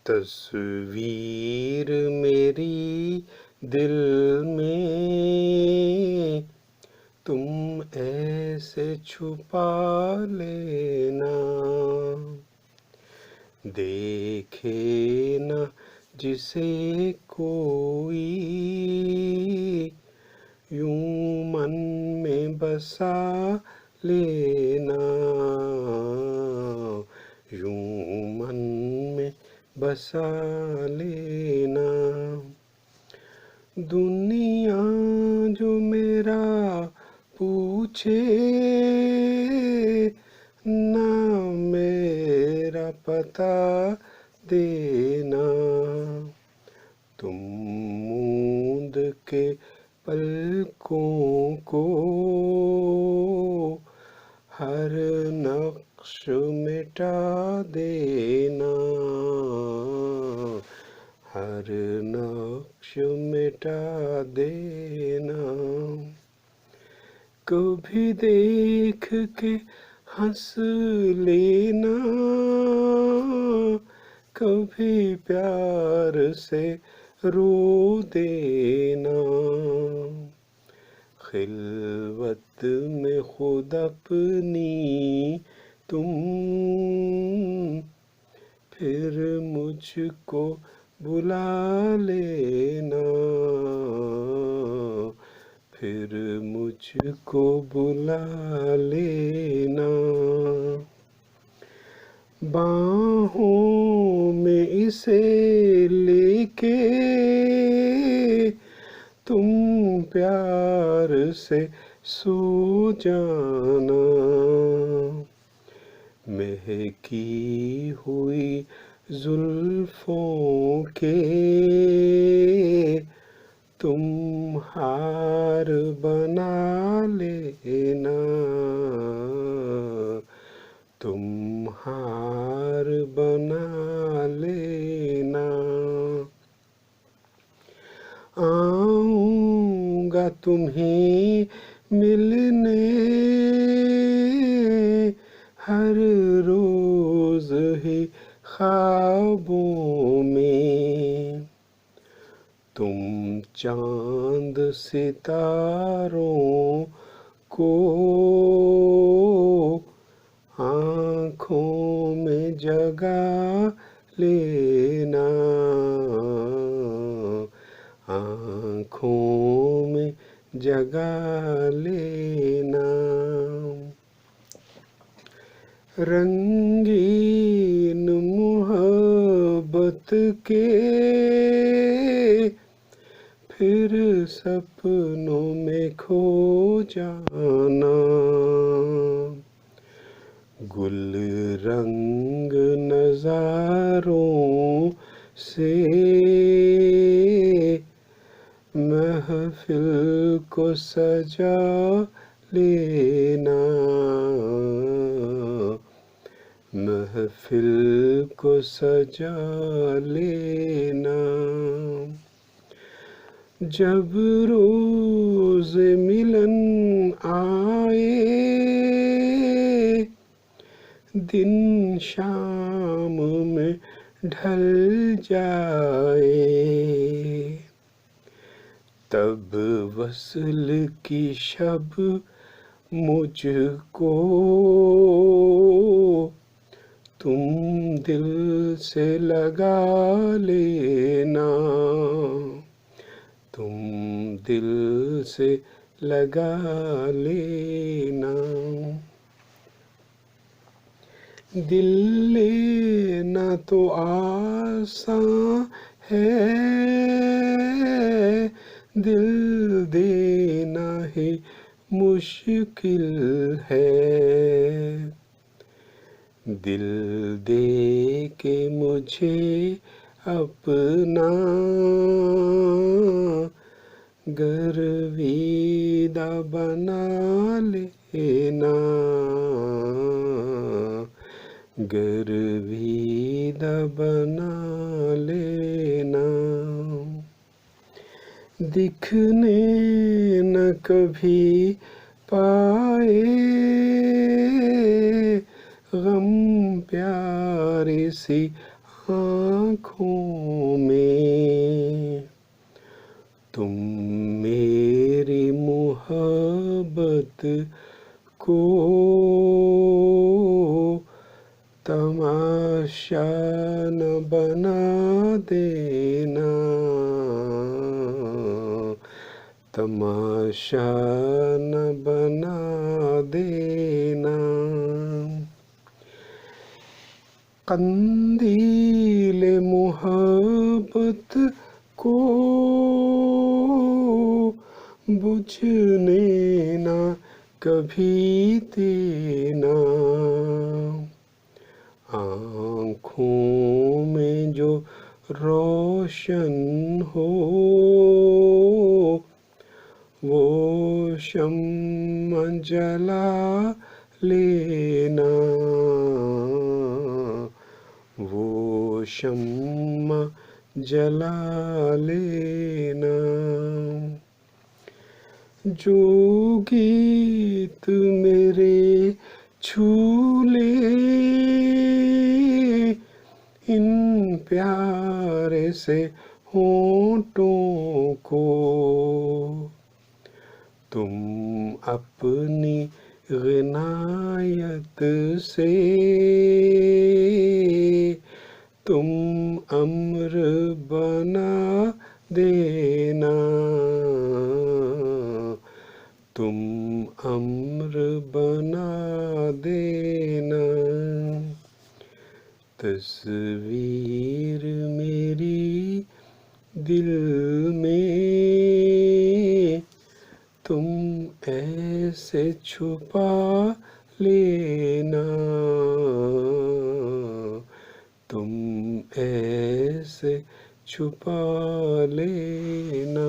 तस्वीर मेरी दिल में तुम ऐसे छुपा लेना, देखे न जिसे कोई यूं मन में बसा लेना, यूं मन में बसा लेना। दुनिया जो मेरा पूछे ना मेरा पता देना, तुम मूंद के पलकों को हर नक्श मिटा देना, हर नक्श मिटा देना। कभी देख के हंस लेना, कभी प्यार से रो देना, खिलवत में खुद अपनी तुम फिर मुझको बुला लेना, फिर मुझको बुला लेना। बाहों में इसे लेके तुम प्यार से सो जाना, महकी हुई जुल्फों के तुम हार बना लेना, तुम हार बना लेना। आऊंगा तुम्हें मिलने हर रोज ही ख्वाबों में, तुम चांद सितारों को आँखों में जगा लेना, आँखों में जगा लेना। रंगीन मोहब्बत के फिर सपनों में खो जाना, गुल रंग नज़ारों से महफिल को सजा लेना, महफिल को सजा लेना। जब रोज़ मिलन आए दिन शाम में ढल जाए, तब वस्ल की शब मुझको तुम दिल से लगा लेना, तुम दिल से लगा लेना। दिल लेना तो आसान है, दिल देना ही मुश्किल है। दिल दे के मुझे अपना गर्विदा बना लेना, गर्विदा बना लेना। दिखने न कभी पाए गम प्यारी सी आँखों में। तुम मेरी मोहब्बत को तमाशा न बना देना, तमाशा न बना देना। कंदील मोहब्बत को बुझने ना कभी देना। आँखों में जो रोशन हो वो शम्मा जला लेना, वो शम्मा जला लेना। जो गीत मेरे छू ले इन प्यारे से होंठों को, तुम अपनी ग़िनायत से तुम अम्र बना देना, तुम अम्र बना देना। तस्वीर मेरी दिल में तुम ऐसे छुपा लेना, तुम ऐसे छुपा लेना।